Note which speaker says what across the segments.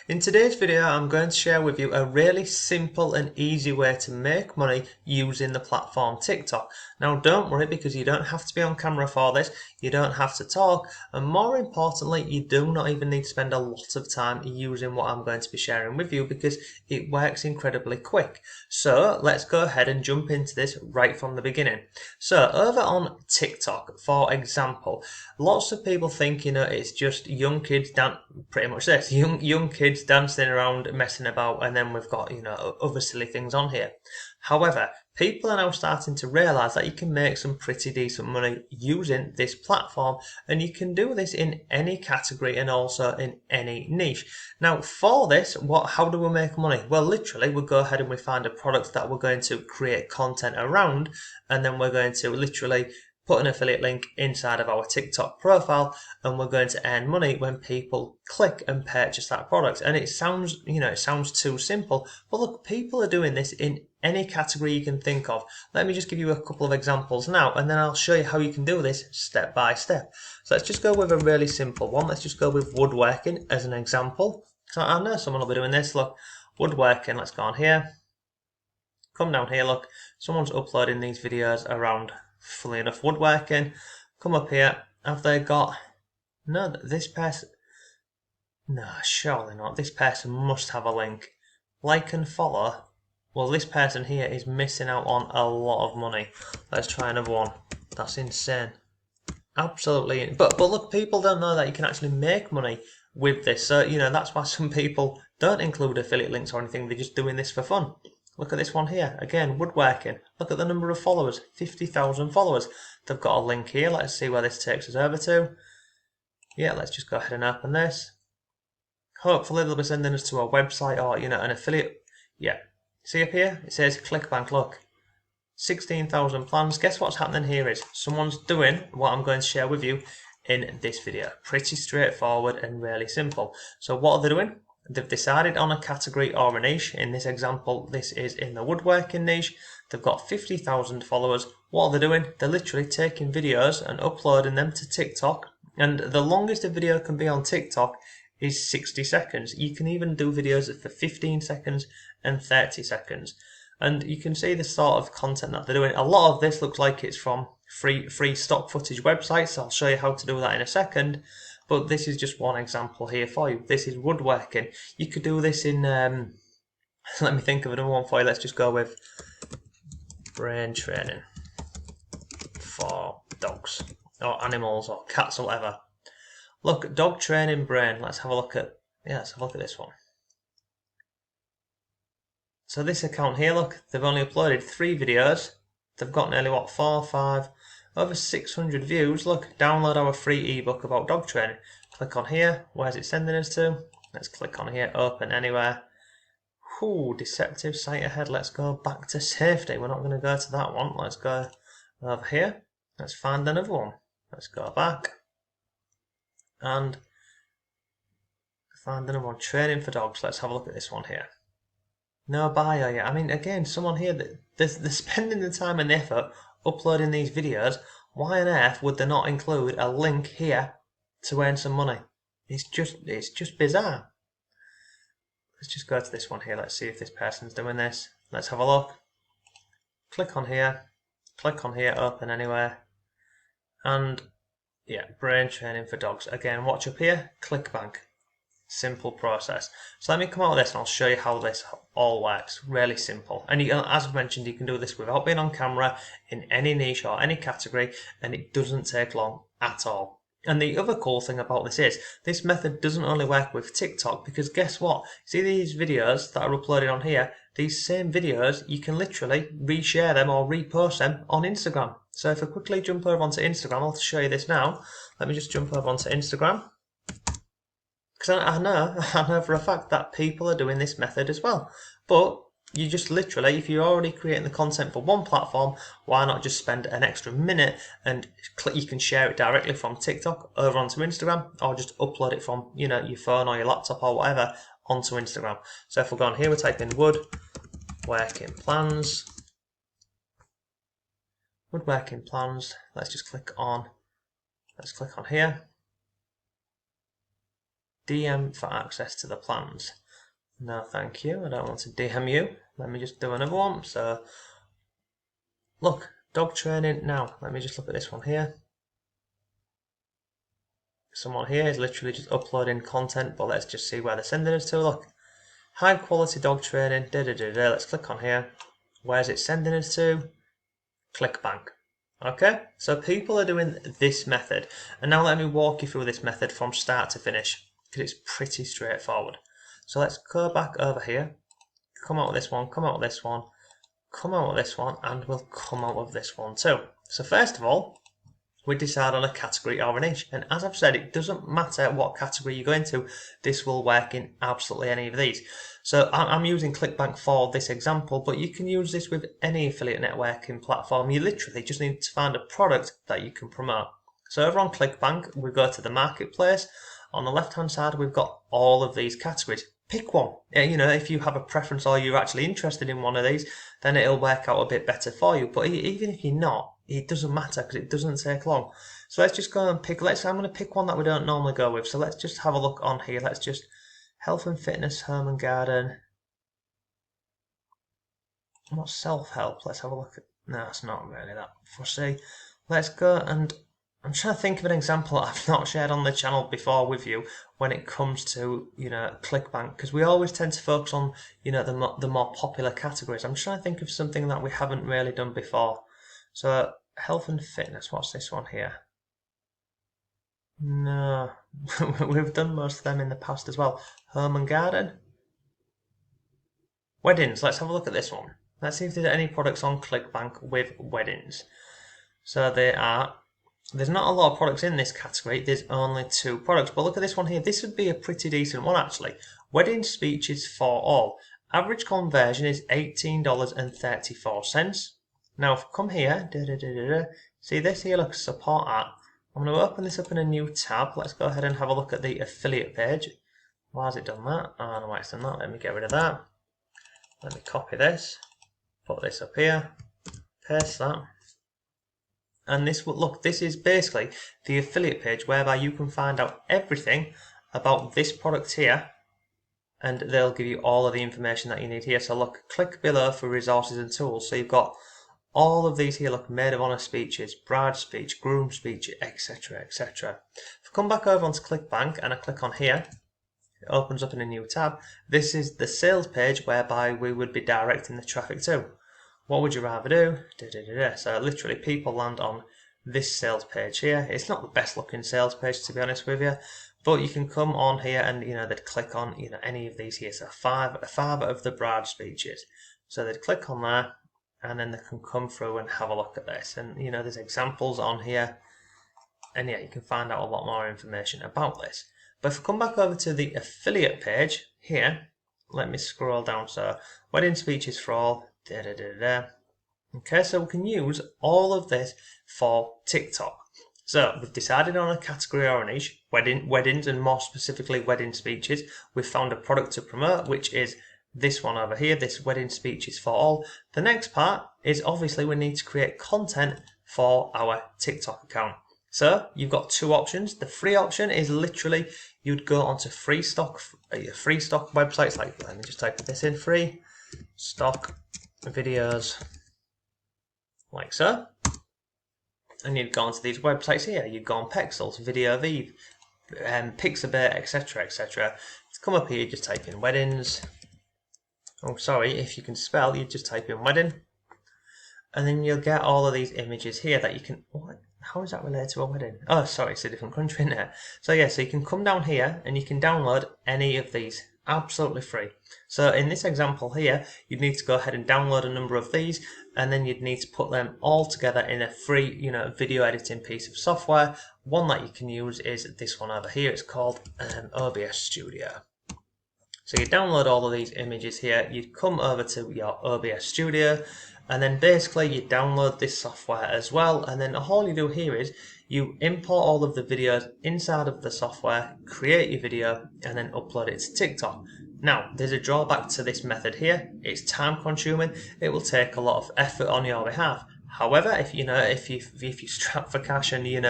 Speaker 1: In today's video, I'm going to share with you a really simple and easy way to make money using the platform TikTok. Now, don't worry because you don't have to be on camera for this, you don't have to talk, and more importantly, you do not even need to spend a lot of time using what I'm going to be sharing with you because it works incredibly quick. So, let's go ahead and jump into this right from the beginning. So, over on TikTok, for example, lots of people think, it's just young kids pretty much this, young kids dancing around, messing about, and then we've got, other silly things on here. However, people are now starting to realise that you can make some pretty decent money using this platform, and you can do this in any category and also in any niche. Now, for this, how do we make money? Well, literally, we go ahead and we find a product that we're going to create content around, and then we're going to literally put an affiliate link inside of our TikTok profile, and we're going to earn money when people click and purchase that product. And it sounds too simple, but look, people are doing this in any category you can think of. Let me just give you a couple of examples now, and then I'll show you how you can do this step by step. So let's just go with a really simple one. Let's just go with woodworking as an example. So I know someone will be doing this. Look, woodworking, let's go on here. Come down here, look, someone's uploading these videos around, fully enough, woodworking. Come up here, have they got, no, this person, no, surely not, this person must have a link. Like and follow, well, this person here is missing out on a lot of money. Let's try another one. That's insane. Absolutely, but look, people don't know that you can actually make money with this, so that's why some people don't include affiliate links or anything. They're just doing this for fun. Look at this one here, again, woodworking. Look at the number of followers, 50,000 followers. They've got a link here. Let's see where this takes us over to. Yeah, let's just go ahead and open this. Hopefully they'll be sending us to a website or an affiliate. Yeah, see up here, it says ClickBank. Look, 16,000 plans. Guess what's happening here is someone's doing what I'm going to share with you in this video. Pretty straightforward and really simple. So what are they doing? They've decided on a category or a niche. In this example, this is in the woodworking niche. They've got 50,000 followers. What are they doing? They're literally taking videos and uploading them to TikTok. And the longest a video can be on TikTok is 60 seconds. You can even do videos for 15 seconds and 30 seconds. And you can see the sort of content that they're doing. A lot of this looks like it's from free stock footage websites. I'll show you how to do that in a second. But this is just one example here for you. This is woodworking. You could do this in, let me think of another one for you. Let's just go with brain training for dogs or animals or cats or whatever. Look, dog training brain. Let's have a look at this one. So this account here, look, they've only uploaded 3 videos. They've got nearly, 4, 5, over 600 views. Look, download our free ebook about dog training. Click on here. Where's it sending us to? Let's click on here, open anywhere. Whoo, deceptive site ahead. Let's go back to safety. We're not going to go to that one. Let's go over here. Let's find another one. Let's go back. And find another one. Training for dogs. Let's have a look at this one here. No bio yet. I mean, again, someone here, they're spending the time and the effort uploading these videos. Why on earth would they not include a link here to earn some money? It's just bizarre. Let's just go to this one here. Let's see if this person's doing this. Let's have a look. Click on here, open anywhere. And yeah, brain training for dogs. Again, watch up here, ClickBank. Simple process. So let me come out of this and I'll show you how this all works. Really simple. And as I've mentioned, you can do this without being on camera in any niche or any category, and it doesn't take long at all. And the other cool thing about this is, this method doesn't only work with TikTok, because guess what? See these videos that are uploaded on here, these same videos, you can literally reshare them or repost them on Instagram. So if I quickly jump over onto Instagram, I'll show you this now. Let me just jump over onto Instagram. Because I know for a fact that people are doing this method as well. But you just literally, if you're already creating the content for one platform, why not just spend an extra minute and you can share it directly from TikTok over onto Instagram, or just upload it from your phone or your laptop or whatever onto Instagram. So if we go on here, we type in woodworking plans. Woodworking plans. Let's click on here. DM for access to the plans. No, thank you. I don't want to DM you. Let me just do another one. So, look, dog training. Now, let me just look at this one here. Someone here is literally just uploading content, but let's just see where they're sending us to. Look, high quality dog training. Let's click on here. Where's it sending us to? ClickBank. Okay, so people are doing this method, and now let me walk you through this method from start to finish because it's pretty straightforward. So let's go back over here, come out with this one, come out with this one, come out with this one, and we'll come out with this one too. So first of all, we decide on a category or a niche, and as I've said, it doesn't matter what category you go into, this will work in absolutely any of these. So I'm using ClickBank for this example, but you can use this with any affiliate networking platform. You literally just need to find a product that you can promote. So over on ClickBank, we go to the marketplace. On the left hand side, we've got all of these categories. Pick one. You know, if you have a preference or you're actually interested in one of these, then it'll work out a bit better for you. But even if you're not, it doesn't matter because it doesn't take long. So let's just go and pick, I'm going to pick one that we don't normally go with. So let's just have a look on here. Let's just health and fitness, home and garden. Not self-help. Let's have a look at, no, it's not really that fussy. Let's go and I'm trying to think of an example that I've not shared on the channel before with you when it comes to, you know, ClickBank, because we always tend to focus on, you know, the more popular categories. I'm trying to think of something that we haven't really done before. So health and fitness, what's this one here? No, we've done most of them in the past as well. Home and garden. Weddings, let's have a look at this one. Let's see if there's any products on ClickBank with weddings. So there's not a lot of products in this category, there's only 2 products, but look at this one here, this would be a pretty decent one actually. Wedding speeches for all. Average conversion is $18.34. Now if I come here, see this here, look, support at. I'm going to open this up in a new tab. Let's go ahead and have a look at the affiliate page. Why has it done that? I don't know why it's done that. Let me get rid of that. Let me copy this, put this up here, paste that. And this will look, this is basically the affiliate page whereby you can find out everything about this product here, and they'll give you all of the information that you need here. So look, click below for resources and tools. So you've got all of these here, look, maid of honour speeches, bride speech, groom speech, etc, etc. If I come back over onto ClickBank and I click on here, it opens up in a new tab. This is the sales page whereby we would be directing the traffic to. What would you rather do? So literally people land on this sales page here. It's not the best looking sales page to be honest with you, but you can come on here and you know they'd click on any of these here. So five of the bride speeches. So they'd click on there and then they can come through and have a look at this. And you know there's examples on here, and yeah, you can find out a lot more information about this. But if I come back over to the affiliate page here, let me scroll down. So wedding speeches for all. Okay, so we can use all of this for TikTok. So we've decided on a category or a niche, weddings, and more specifically wedding speeches. We've found a product to promote, which is this one over here, this wedding speeches for all. The next part is obviously we need to create content for our TikTok account. So you've got 2 options. The free option is literally you'd go onto free stock websites, like let me just type this in, free stock videos, like so, and you'd go onto these websites here. You'd go on Pexels, VideoVive, Pixabay, etc, etc. To come up here, you just type in weddings. Oh, sorry, if you can spell, you just type in wedding, and then you'll get all of these images here that you can. What? How is that related to a wedding? Oh, sorry, it's a different country in there. So yeah, so you can come down here and you can download any of these. Absolutely free. So in this example here, you'd need to go ahead and download a number of these, and then you'd need to put them all together in a free, video editing piece of software. One that you can use is this one over here. It's called OBS Studio. So you download all of these images here, you'd come over to your OBS Studio, and then basically you download this software as well, and then all you do here is you import all of the videos inside of the software, create your video, and then upload it to TikTok. Now, there's a drawback to this method here. It's time consuming. It will take a lot of effort on your behalf. However, if you're strapped for cash and you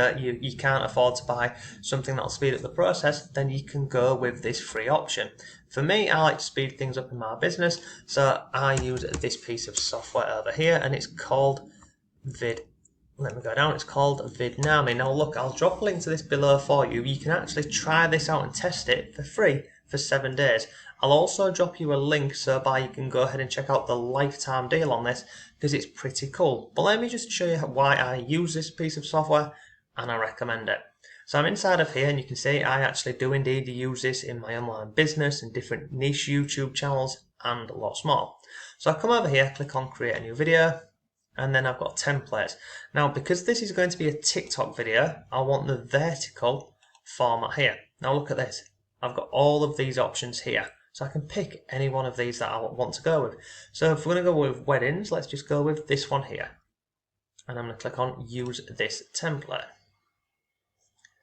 Speaker 1: can't afford to buy something that'll speed up the process, then you can go with this free option. For me, I like to speed things up in my business, so I use this piece of software over here, and it's called Let me go down. It's called Vidnami. Now look, I'll drop a link to this below for you. You can actually try this out and test it for free for 7 days. I'll also drop you a link so you can go ahead and check out the lifetime deal on this because it's pretty cool. But let me just show you why I use this piece of software and I recommend it. So I'm inside of here and you can see I actually do indeed use this in my online business and different niche YouTube channels and lots more. So I come over here, click on create a new video, and then I've got templates. Now because this is going to be a TikTok video, I want the vertical format here. Now look at this. I've got all of these options here. So I can pick any one of these that I want to go with. So if we're going to go with weddings, let's just go with this one here. And I'm going to click on use this template.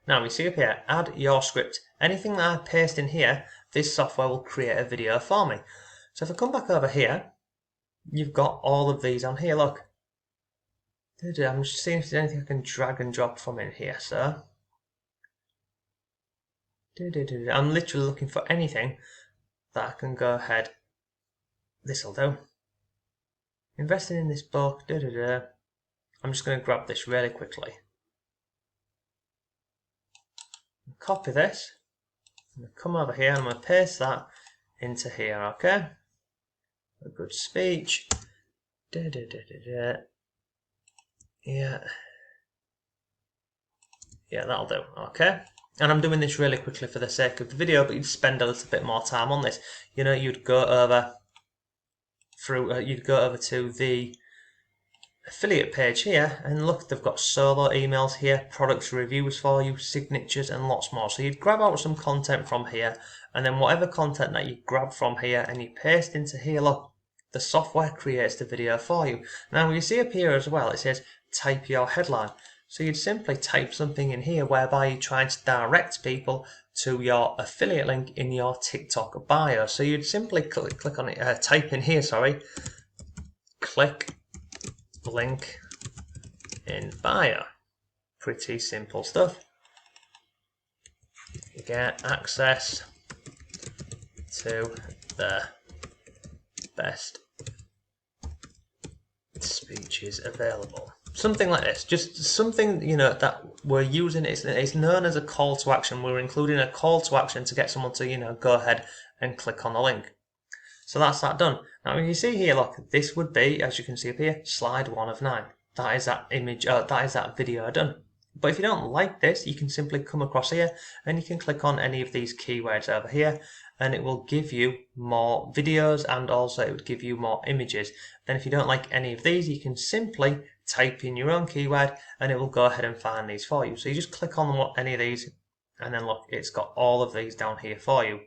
Speaker 1: Now we see up here, add your script. Anything that I paste in here, this software will create a video for me. So if I come back over here, you've got all of these on here, look. I'm just seeing if there's anything I can drag and drop from in here, so. I'm literally looking for anything that I can go ahead. This'll do. Investing in this book. I'm just going to grab this really quickly. Copy this. I'm going to come over here and I'm going to paste that into here, okay? A good speech. Yeah, that'll do, okay? And I'm doing this really quickly for the sake of the video, but you'd spend a little bit more time on this. You'd go over to the affiliate page here, and look, they've got solo emails here, products reviews for you, signatures, and lots more. So you'd grab out some content from here, and then whatever content that you grab from here and you paste into here, look, the software creates the video for you. Now you see up here as well, it says type your headline. So you'd simply type something in here whereby you're trying to direct people to your affiliate link in your TikTok bio. So you'd simply click on it, type in here, click link in bio. Pretty simple stuff. You get access to the best speeches available. Something like this, just something that we're using. It's known as a call to action. We're including a call to action to get someone to go ahead and click on the link. So that's that done. Now you see here, look, this would be, as you can see up here, slide 1 of 9. That is that image. That is that video done. But if you don't like this, you can simply come across here and you can click on any of these keywords over here and it will give you more videos and also it would give you more images. Then if you don't like any of these, you can simply type in your own keyword and it will go ahead and find these for you. So you just click on any of these and then look, it's got all of these down here for you.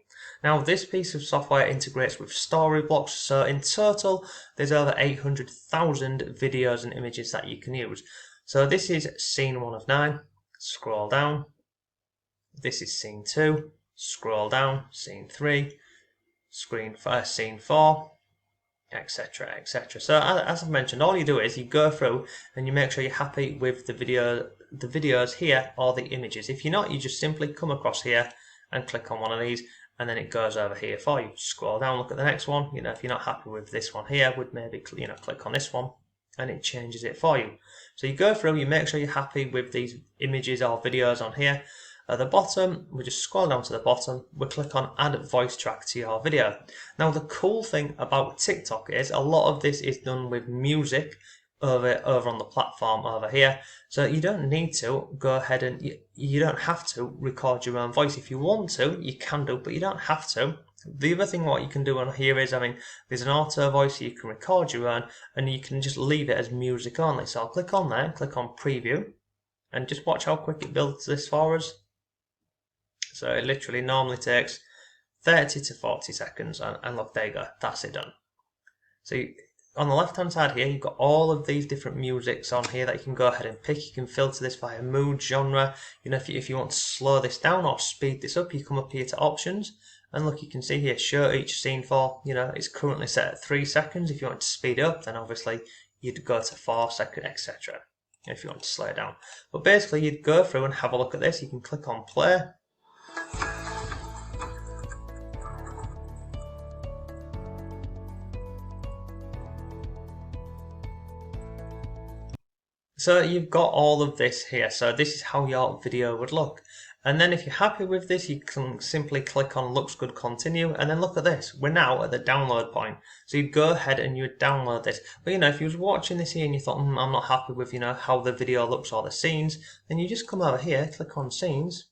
Speaker 1: Now this piece of software integrates with Storyblocks, so in total there's over 800,000 videos and images that you can use. So this is scene 1 of 9, scroll down. This is scene 2, scroll down, scene 3, scene 4, etc, etc. So as I've mentioned, all you do is you go through and you make sure you're happy with the videos here or the images. If you're not, you just simply come across here and click on one of these and then it goes over here for you. Scroll down, look at the next one. If you're not happy with this one here, would maybe click on this one and it changes it for you. So you go through, you make sure you're happy with these images or videos on here. At the bottom, we just scroll down to the bottom, we click on add voice track to your video. Now the cool thing about TikTok is a lot of this is done with music over on the platform over here. So you don't need to go ahead and you don't have to record your own voice. If you want to, you can do, but you don't have to. The other thing what you can do on here is, there's an auto voice, so you can record your own and you can just leave it as music only. So I'll click on there, click on preview and just watch how quick it builds this for us. So it literally normally takes 30 to 40 seconds and look, there you go, that's it done. So on the left hand side here, you've got all of these different musics on here that you can go ahead and pick. You can filter this via mood, genre. If you want to slow this down or speed this up, you come up here to options. And look, you can see here, show each scene for, it's currently set at 3 seconds. If you want to speed up, then obviously you'd go to 4 seconds, etc. If you want to slow it down. But basically, you'd go through and have a look at this. You can click on play. So you've got all of this here. So this is how your video would look. And then if you're happy with this, you can simply click on looks good, continue, and then look at this. We're now at the download point. So you'd go ahead and you would download this. But if you was watching this here and you thought, I'm not happy with, how the video looks or the scenes, then you just come over here, click on scenes,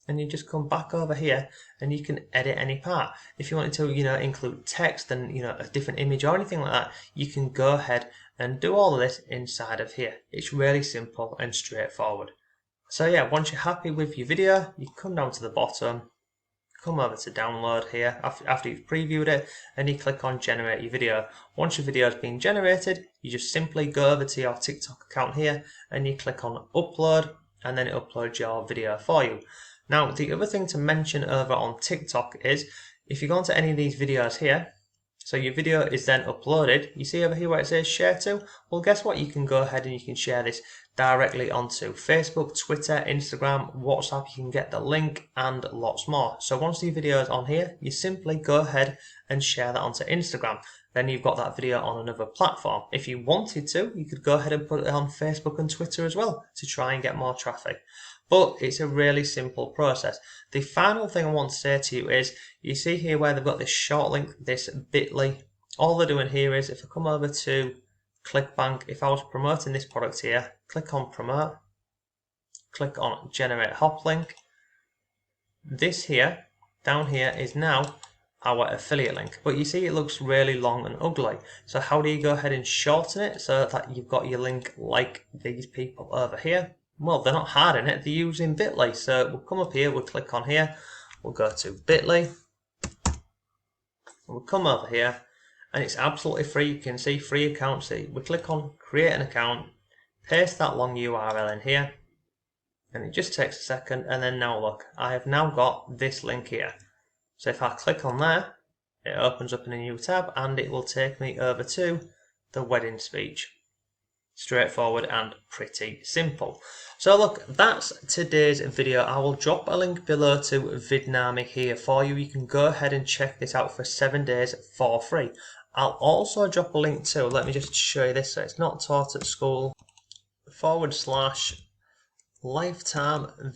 Speaker 1: and you just come back over here and you can edit any part. If you wanted to, include text and, a different image or anything like that, you can go ahead and do all of this inside of here. It's really simple and straightforward. So yeah, once you're happy with your video, you come down to the bottom, come over to download here after you've previewed it, and you click on generate your video. Once your video has been generated, you just simply go over to your TikTok account here and you click on upload, and then it uploads your video for you. Now, the other thing to mention over on TikTok is if you go into any of these videos here, so your video is then uploaded, you see over here where it says share to? Well, guess what? You can go ahead and you can share this directly onto Facebook, Twitter, Instagram, WhatsApp. You can get the link and lots more. So once the video is on here, you simply go ahead and share that onto Instagram. Then you've got that video on another platform. If you wanted to, you could go ahead and put it on Facebook and Twitter as well to try and get more traffic. But it's a really simple process. The final thing I want to say to you is, you see here where they've got this short link, this bit.ly. All they're doing here is, if I come over to ClickBank, if I was promoting this product here, click on promote, click on generate hop link. This here, down here, is now our affiliate link. But you see it looks really long and ugly. So how do you go ahead and shorten it so that you've got your link like these people over here? Well, they're not hard in it, they're using bit.ly. So we'll come up here, we'll click on here, we'll go to bit.ly, we'll come over here, and it's absolutely free. You can see free account. See, we click on create an account, paste that long URL in here, and it just takes a second. And then now look, I have now got this link here. So if I click on there, it opens up in a new tab and it will take me over to the wedding speech. Straightforward and pretty simple. So look, that's today's video. I will drop a link below to Vidnami here for you. You can go ahead and check this out for 7 days for free. I'll also drop a link to, let me just show you this so it's not taught at school, /lifetime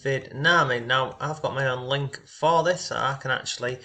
Speaker 1: Vidnami. Now I've got my own link for this, so I can actually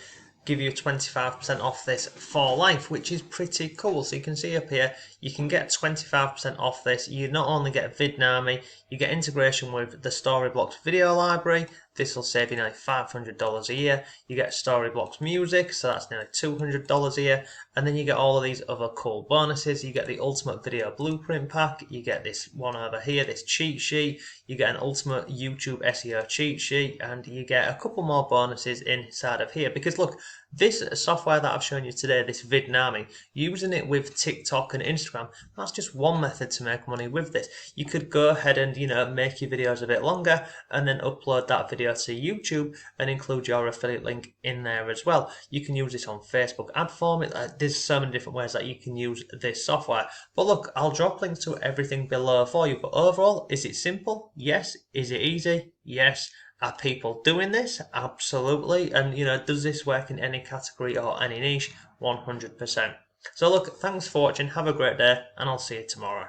Speaker 1: give you 25% off this for life, which is pretty cool. So you can see up here, you can get 25% off this. You not only get Vidnami, you get integration with the Storyblocks video library. This will save you nearly $500 a year. You get Storyblocks music, so that's nearly $200 a year. And then you get all of these other cool bonuses. You get the Ultimate Video Blueprint Pack. You get this one over here, this cheat sheet. You get an Ultimate YouTube SEO cheat sheet. And you get a couple more bonuses inside of here. Because look, this software that I've shown you today, this Vidnami, using it with TikTok and Instagram, that's just one method to make money with this. You could go ahead and, make your videos a bit longer and then upload that video to YouTube and include your affiliate link in there as well. You can use this on Facebook ad format. There's so many different ways that you can use this software. But look, I'll drop links to everything below for you. But overall, is it simple? Yes. Is it easy? Yes. Are people doing this? Absolutely. And, does this work in any category or any niche? 100%. So look, thanks for watching. Have a great day, and I'll see you tomorrow.